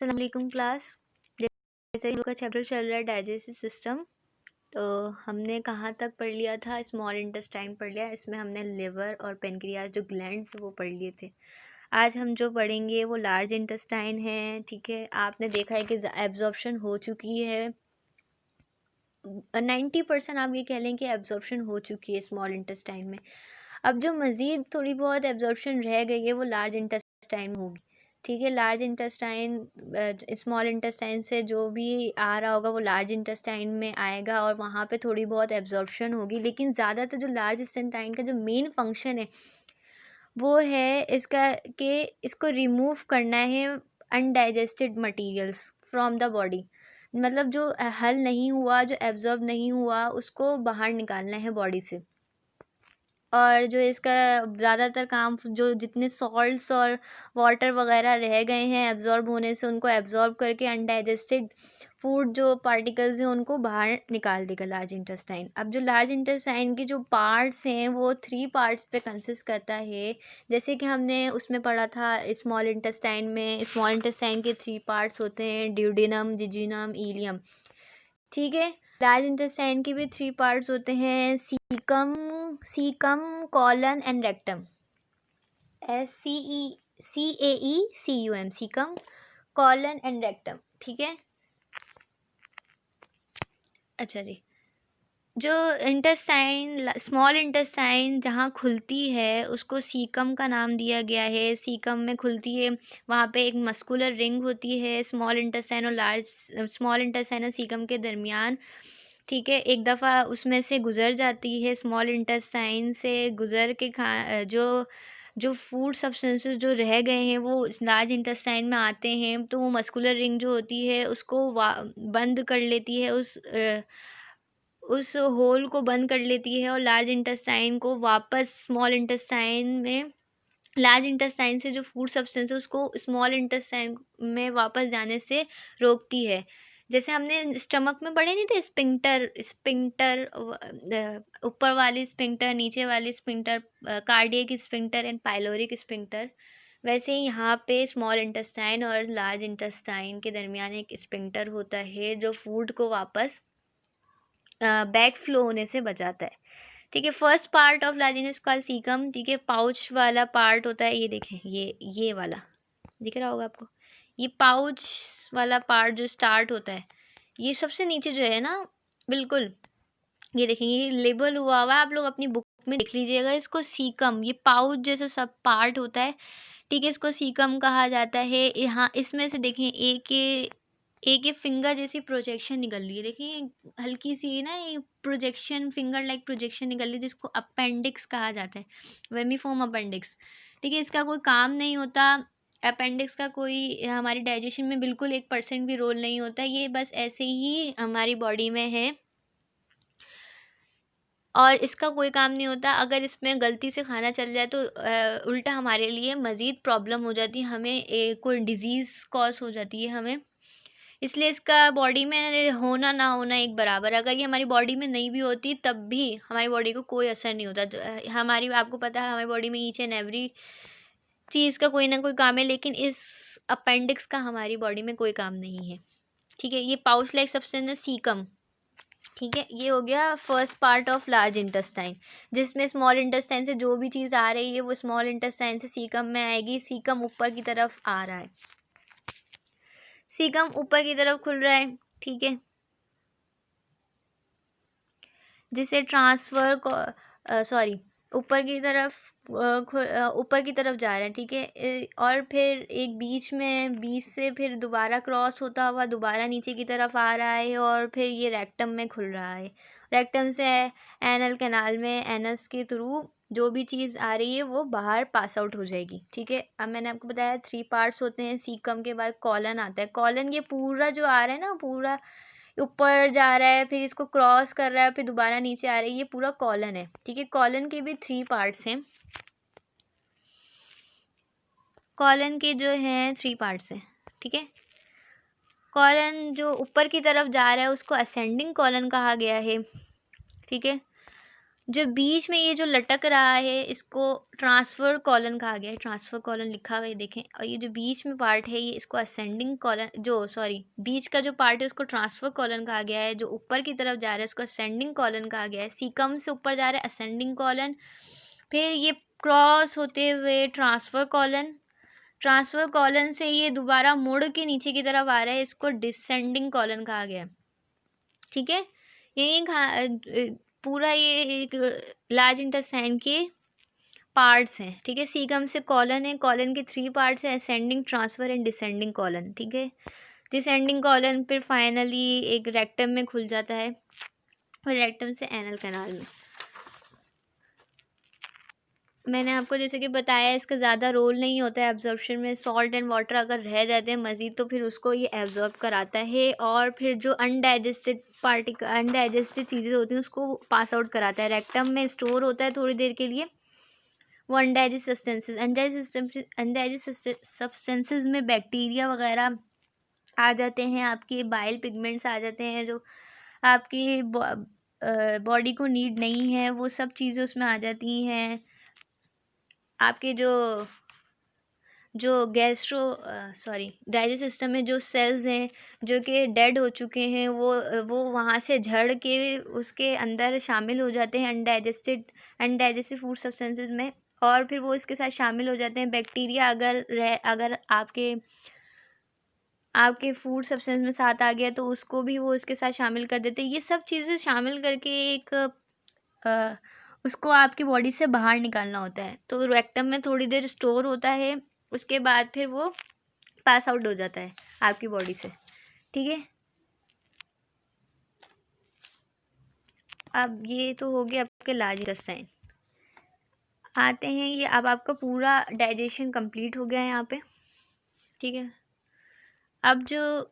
अस्सलाम वालेकुम क्लास। जैसे हम लोग का चैप्टर चल रहा है डाइजेस्टिव सिस्टम। तो हमने कहाँ तक पढ़ लिया था? स्मॉल इंटेस्टाइन पढ़ लिया। इसमें हमने लिवर और पेनक्रियाज जो ग्लैंड्स वो पढ़ लिए थे। आज हम जो पढ़ेंगे वो लार्ज इंटेस्टाइन है। ठीक है, आपने देखा है कि एब्जॉर्प्शन हो चुकी है। 90% आप ये कह लें कि एब्जॉर्प्शन हो चुकी है स्मॉल इंटेस्टाइन में। अब जो मज़ीद थोड़ी बहुत एब्जॉर्प्शन रह गई है वो लार्ज इंटेस्टाइन में होगी। ठीक है, लार्ज इंटेस्टाइन स्मॉल इंटेस्टाइन से जो भी आ रहा होगा वो लार्ज इंटेस्टाइन में आएगा और वहाँ पे थोड़ी बहुत एब्जॉर्प्शन होगी। लेकिन ज़्यादातर जो लार्ज इंटेस्टाइन का जो मेन फंक्शन है वो है इसका कि इसको रिमूव करना है undigested materials from the body. मतलब जो हल नहीं हुआ, जो एब्जॉर्ब नहीं हुआ, उसको बाहर निकालना है बॉडी से। और जो इसका ज़्यादातर काम जो जितने सॉल्ट्स और वाटर वगैरह रह गए हैं एब्ज़ॉर्ब होने से, उनको एब्ज़ॉर्ब करके अनडाइजेस्टेड फूड जो पार्टिकल्स हैं उनको बाहर निकाल देगा लार्ज इंटेस्टाइन। अब जो लार्ज इंटेस्टाइन के जो पार्ट्स हैं वो 3 पार्ट्स पे कंसिस्ट करता है। जैसे कि हमने उसमें पढ़ा था स्मॉल इंटेस्टाइन में, स्मॉल इंटेस्टाइन के 3 पार्ट्स होते हैं, ड्यूडेनम, जिजिनम, इलियम। ठीक है, लार्ज इंटेस्टाइन के भी 3 पार्ट्स होते हैं, caecum, colon and rectum. SCAECUM, caecum, colon and rectum. ठीक है, अच्छा जी। जो इंटेस्टाइन, स्मॉल इंटेस्टाइन जहाँ खुलती है उसको सीकम का नाम दिया गया है। सीकम में खुलती है, वहाँ पे एक मस्कुलर रिंग होती है स्मॉल इंटेस्टाइन और लार्ज, स्मॉल इंटेस्टाइन और सीकम के दरमियान। ठीक है, एक दफ़ा उसमें से गुज़र जाती है, स्मॉल इंटेस्टाइन से गुज़र के जो जो फूड सब्सटेंसेस जो रह गए हैं वो लार्ज इंटेस्टाइन में आते हैं, तो वो मस्कुलर रिंग जो होती है उसको बंद कर लेती है, उस होल को बंद कर लेती है और लार्ज इंटेस्टाइन को वापस स्मॉल इंटेस्टाइन में, लार्ज इंटेस्टाइन से जो फूड सब्सटेंस है उसको स्मॉल इंटेस्टाइन में वापस जाने से रोकती है। जैसे हमने स्टमक में पढ़े नहीं थे, स्पिंक्टर स्पिंक्टर ऊपर वाली स्पिंक्टर, नीचे वाली sphincter, cardiac sphincter and pyloric sphincter. वैसे ही यहाँ पे स्मॉल इंटेस्टाइन और लार्ज इंटेस्टाइन के दरमियान एक स्पिंक्टर होता है जो फूड को वापस बैक फ्लो होने से बचाता है। ठीक है, first part of large intestine call caecum. ठीक है, पाउच वाला पार्ट होता है, ये देखें, ये वाला दिख रहा होगा आपको। ये पाउच वाला पार्ट जो स्टार्ट होता है, ये सबसे नीचे जो है ना, बिल्कुल ये देखेंगे, ये लेबल हुआ हुआ है, आप लोग अपनी बुक में देख लीजिएगा इसको। सीकम, ये पाउच जैसा सब पार्ट होता है। ठीक है, इसको सीकम कहा जाता है। यहाँ इसमें से देखें एक फिंगर जैसी प्रोजेक्शन निकल रही है, देखिए हल्की सी ना, ये प्रोजेक्शन, फिंगर लाइक प्रोजेक्शन निकल रही है जिसको अपेंडिक्स कहा जाता है, वर्मीफॉर्म अपेंडिक्स। ठीक है, इसका कोई काम नहीं होता। अपेंडिक्स का कोई हमारी डाइजेशन में बिल्कुल 1% भी रोल नहीं होता, ये बस ऐसे ही हमारी बॉडी में है और इसका कोई काम नहीं होता। अगर इसमें गलती से खाना चल जाए तो उल्टा हमारे लिए मज़ीद प्रॉब्लम हो जाती है, हमें कोई डिज़ीज़ कॉज हो जाती है हमें। इसलिए इसका बॉडी में होना ना होना एक बराबर है। अगर ये हमारी बॉडी में नहीं भी होती तब भी हमारी बॉडी को कोई असर नहीं होता। हमारी, आपको पता है हमारी बॉडी में ईच एंड एवरी चीज़ का कोई ना कोई काम है, लेकिन इस अपेंडिक्स का हमारी बॉडी में कोई काम नहीं है। ठीक है, ये पाउच लाइक सब्सटेंस है सीकम। ठीक है, ये हो गया first part of large intestine, जिसमें स्मॉल इंटेस्टाइन से जो भी चीज़ आ रही है वो स्मॉल इंटेस्टाइन से सीकम में आएगी। सीकम ऊपर की तरफ आ रहा है, सीकम ऊपर की तरफ खुल रहा है। ठीक है, जिसे ट्रांसफ़र को सॉरी ऊपर की तरफ ऊपर की तरफ जा रहा है। ठीक है, और फिर एक बीच से फिर दोबारा क्रॉस होता हुआ दोबारा नीचे की तरफ आ रहा है और फिर ये रेक्टम में खुल रहा है। रेक्टम से एनल कैनाल में एनस के थ्रू जो भी चीज़ आ रही है वो बाहर पास आउट हो जाएगी। ठीक है, अब मैंने आपको बताया 3 पार्ट्स होते हैं। सीकम के बाद कॉलन आता है। कॉलन ये पूरा जो आ रहा है ना, पूरा ऊपर जा रहा है, फिर इसको क्रॉस कर रहा है, फिर दोबारा नीचे आ रहा है, ये पूरा कॉलन है। ठीक है, कॉलन के भी 3 पार्ट्स हैं। कॉलन के जो हैं 3 पार्ट्स हैं। ठीक है, कॉलन जो ऊपर की तरफ जा रहा है उसको असेंडिंग कॉलन कहा गया है। ठीक है, जो बीच में ये जो लटक रहा है इसको ट्रांसफर कॉलन कहा गया है, ट्रांसफर कॉलन लिखा हुआ है देखें। और ये जो बीच में पार्ट है ये इसको असेंडिंग कॉलन, जो सॉरी बीच का जो पार्ट है उसको ट्रांसफर कॉलन कहा गया है। जो ऊपर की तरफ जा रहा है उसको असेंडिंग कॉलन कहा गया है। सीकम से ऊपर जा रहा है असेंडिंग कॉलन, फिर ये क्रॉस होते हुए ट्रांसफर कॉलन, ट्रांसफर कॉलन से ये दोबारा मुड़ के नीचे की तरफ आ रहा है, इसको डिसेंडिंग कॉलन कहा गया है। ठीक है, यही पूरा ये एक लार्ज इंटेस्टाइन के पार्ट्स हैं। ठीक है, सीकम से कॉलन है, कॉलन के 3 पार्ट्स हैं, ascending, transfer and descending colon. ठीक है, डिसेंडिंग कॉलन फिर फाइनली एक रेक्टम में खुल जाता है और रेक्टम से एनल कैनाल में। मैंने आपको जैसे कि बताया इसका ज़्यादा रोल नहीं होता है एब्जॉर्प्शन में। सॉल्ट एंड वाटर अगर रह जाते हैं मज़ीद तो फिर उसको ये एब्जॉर्ब कराता है, और फिर जो अनडाइजेस्टेड चीज़ें होती हैं उसको पास आउट कराता है। रेक्टम में स्टोर होता है थोड़ी देर के लिए वो अनडाइजेस्ट सब्सटेंसेस में बैक्टीरिया वगैरह आ जाते हैं, आपके बाइल पिगमेंट्स आ जाते हैं जो आपकी बॉडी को नीड नहीं है, वो सब चीज़ें उसमें आ जाती हैं। आपके जो डाइजेस्ट सिस्टम में जो सेल्स हैं जो कि डेड हो चुके हैं वो वहाँ से झड़ के उसके अंदर शामिल हो जाते हैं अनडाइजेस्टेड फूड सब्सटेंसेस में, और फिर वो इसके साथ शामिल हो जाते हैं। बैक्टीरिया अगर आपके फूड सब्सटेंस में साथ आ गया तो उसको भी वो इसके साथ शामिल कर देते हैं। ये सब चीज़ें शामिल करके एक अ, उसको आपकी बॉडी से बाहर निकालना होता है। तो रेक्टम में थोड़ी देर स्टोर होता है, उसके बाद फिर वो पास आउट हो जाता है आपकी बॉडी से। ठीक है, अब ये तो हो गया आपके लार्ज इंटेस्टाइन। आते हैं ये, अब आपका पूरा डाइजेशन कंप्लीट हो गया है यहाँ पे। ठीक है, अब जो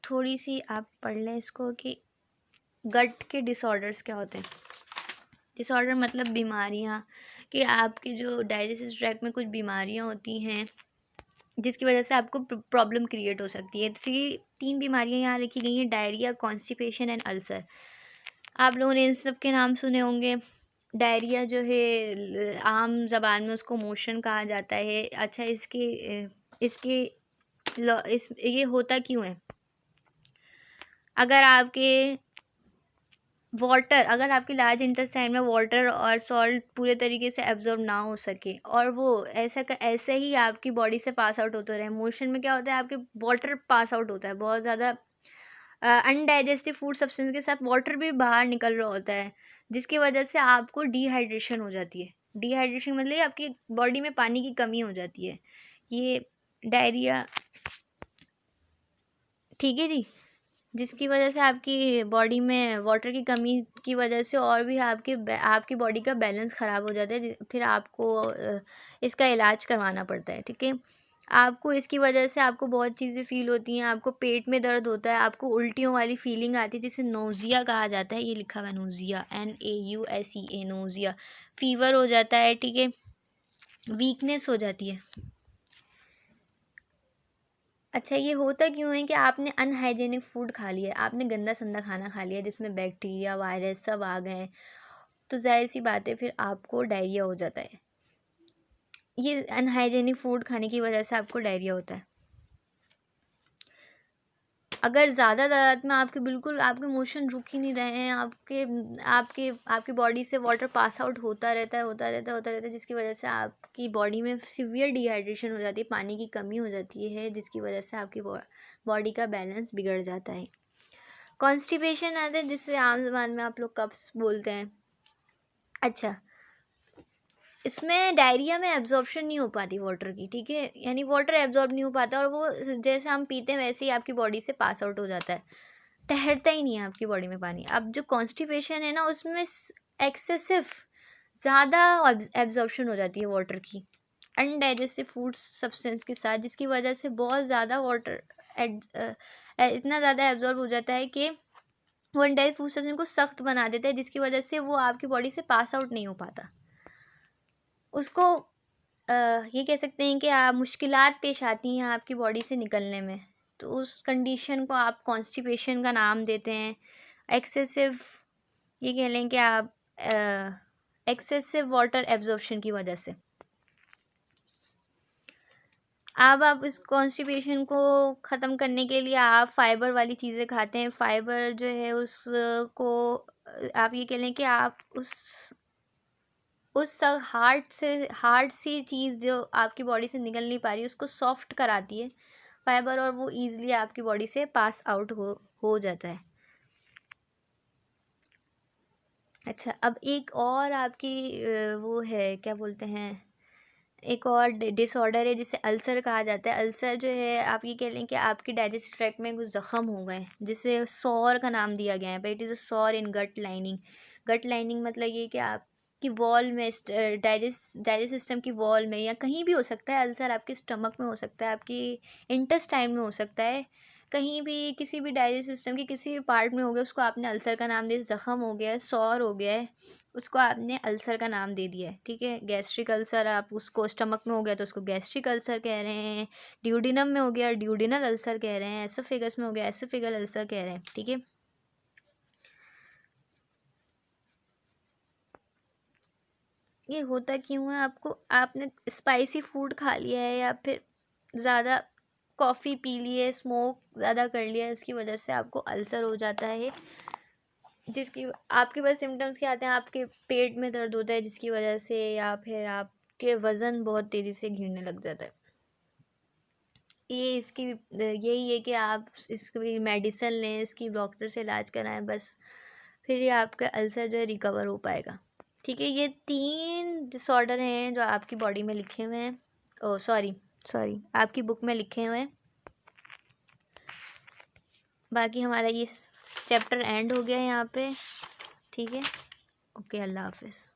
थोड़ी सी आप पढ़ लें इसको कि गट के डिसऑर्डर्स क्या होते हैं। डिसऑर्डर मतलब बीमारियाँ, कि आपके जो डाइजेस्टिव ट्रैक्ट में कुछ बीमारियाँ होती हैं जिसकी वजह से आपको प्रॉब्लम क्रिएट हो सकती है। 3 बीमारियाँ यहाँ लिखी गई हैं, डायरिया, कॉन्स्टिपेशन एंड अल्सर। आप लोगों ने इन सब के नाम सुने होंगे। डायरिया जो है आम ज़बान में उसको मोशन कहा जाता है। अच्छा, इसके ये होता क्यों है? अगर आपकी लार्ज इंटेस्टाइन में वाटर और सॉल्ट पूरे तरीके से एब्जॉर्ब ना हो सके और वो ऐसे ही आपकी बॉडी से पास आउट होता रहे। मोशन में क्या होता है, आपके वाटर पास आउट होता है, बहुत ज़्यादा अनडाइजेस्टिव फूड सब्सटेंस के साथ वाटर भी बाहर निकल रहा होता है, जिसकी वजह से आपको डिहाइड्रेशन हो जाती है। डिहाइड्रेशन मतलब आपकी बॉडी में पानी की कमी हो जाती है, ये डायरिया। ठीक है जी, जिसकी वजह से आपकी बॉडी में वाटर की कमी की वजह से और भी आपकी बॉडी का बैलेंस ख़राब हो जाता है, फिर आपको इसका इलाज करवाना पड़ता है। ठीक है, आपको इसकी वजह से आपको बहुत चीज़ें फ़ील होती हैं, आपको पेट में दर्द होता है, आपको उल्टियों वाली फीलिंग आती है जिसे नोज़िया कहा जाता है। ये लिखा हुआ है नोज़िया, NAUSEA, नोज़िया। फ़ीवर हो जाता है। ठीक है, वीकनेस हो जाती है। अच्छा, ये होता क्यों है कि आपने अनहाइजेनिक फूड खा लिया है, आपने गंदा संदा खाना खा लिया जिसमें बैक्टीरिया, वायरस सब आ गए हैं, तो ज़ाहिर सी बात है फिर आपको डायरिया हो जाता है। ये अनहाइजेनिक फूड खाने की वजह से आपको डायरिया होता है। अगर ज़्यादा तादाद में आपके मोशन रुक ही नहीं रहे हैं, आपकी बॉडी से वाटर पास आउट होता रहता है, जिसकी वजह से आपकी बॉडी में सीवियर डिहाइड्रेशन हो जाती है, पानी की कमी हो जाती है, जिसकी वजह से आपकी बॉडी का बैलेंस बिगड़ जाता है। कॉन्स्टिपेशन आता है जिससे आम ज़बान में आप लोग कब्ज़ बोलते हैं। अच्छा, इसमें डायरिया में एब्जॉर्प्शन नहीं हो पाती वाटर की। ठीक है, यानी वाटर एब्जॉर्ब नहीं हो पाता और वो जैसे हम पीते हैं वैसे ही आपकी बॉडी से पास आउट हो जाता है, ठहरता ही नहीं है आपकी बॉडी में पानी। अब जो कॉन्स्टिपेशन है ना, उसमें एक्सेसिव ज़्यादा एब्जॉर्प्शन हो जाती है वाटर की अनडाइजेस्टिव फूड सब्सटेंस के साथ, जिसकी वजह से बहुत ज़्यादा वाटर इतना ज़्यादा एब्जॉर्ब हो जाता है कि वो अनडाइजेस्ट फूड सब्सटेंस को सख्त बना देता है, जिसकी वजह से वो आपकी बॉडी से पास आउट नहीं हो पाता। उसको ये कह सकते हैं कि मुश्किलात पेश आती हैं आपकी बॉडी से निकलने में, तो उस कंडीशन को आप कॉन्स्टिपेशन का नाम देते हैं। एक्सेसिव ये कह लें कि आप एक्सेसिव वाटर एब्जॉर्प्शन की वजह से। अब आप इस कॉन्स्टिपेशन को ख़त्म करने के लिए आप फाइबर वाली चीज़ें खाते हैं। फाइबर जो है उसको आप ये कह लें कि आप उस हार्ड सी चीज़ जो आपकी बॉडी से निकल नहीं पा रही उसको सॉफ्ट कराती है फाइबर, और वो ईज़िली आपकी बॉडी से पास आउट हो जाता है। अच्छा, अब एक और आपकी वो है, क्या बोलते हैं, एक और डिसऑर्डर है जिसे अल्सर कहा जाता है। अल्सर जो है आप ये कह लें कि आपकी डाइजेस्ट ट्रैक्ट में कुछ ज़ख़म हो गए जिसे सॉर का नाम दिया गया है, but it is a sore in gut lining. Gut lining मतलब ये कि आपकी वॉल में डाइजेस्ट सिस्टम की वॉल में या कहीं भी हो सकता है। अल्सर आपके स्टमक में हो सकता है, आपकी इंटेस्टाइन में हो सकता है, कहीं भी किसी भी डाइजेस्ट सिस्टम के किसी भी पार्ट में हो गया, उसको आपने अल्सर का नाम दिया। ज़ख़म हो गया है, सॉर हो गया है, उसको आपने अल्सर का नाम दे दिया है, ठीक है। गैस्ट्रिक अल्सर, आप उसको स्टमक में हो गया तो उसको गैस्ट्रिक अल्सर कह रहे हैं। ड्यूडिनम में हो गया ड्यूडिनल अल्सर कह रहे हैं। एसोफेगस में हो गया एसोफेगल अल्सर कह रहे हैं, ठीक है। ये होता क्यों है आपको? आपने स्पाइसी फूड खा लिया है या फिर ज़्यादा कॉफ़ी पी ली है, स्मोक ज़्यादा कर लिया है, इसकी वजह से आपको अल्सर हो जाता है। जिसकी आपके पास सिम्टम्स क्या आते हैं, आपके पेट में दर्द होता है जिसकी वजह से, या फिर आपके वज़न बहुत तेज़ी से गिरने लग जाता है। ये इसकी यही है कि आप इसकी मेडिसिन लें, इसकी डॉक्टर से इलाज कराएं, बस फिर ये आपका अल्सर जो है रिकवर हो पाएगा, ठीक है। ये 3 डिसऑर्डर हैं जो आपकी बॉडी में लिखे हुए हैं, ओह सॉरी सॉरी आपकी बुक में लिखे हुए हैं। बाकी हमारा ये चैप्टर एंड हो गया है यहाँ पे, ठीक है। ओके, अल्लाह हाफिज़।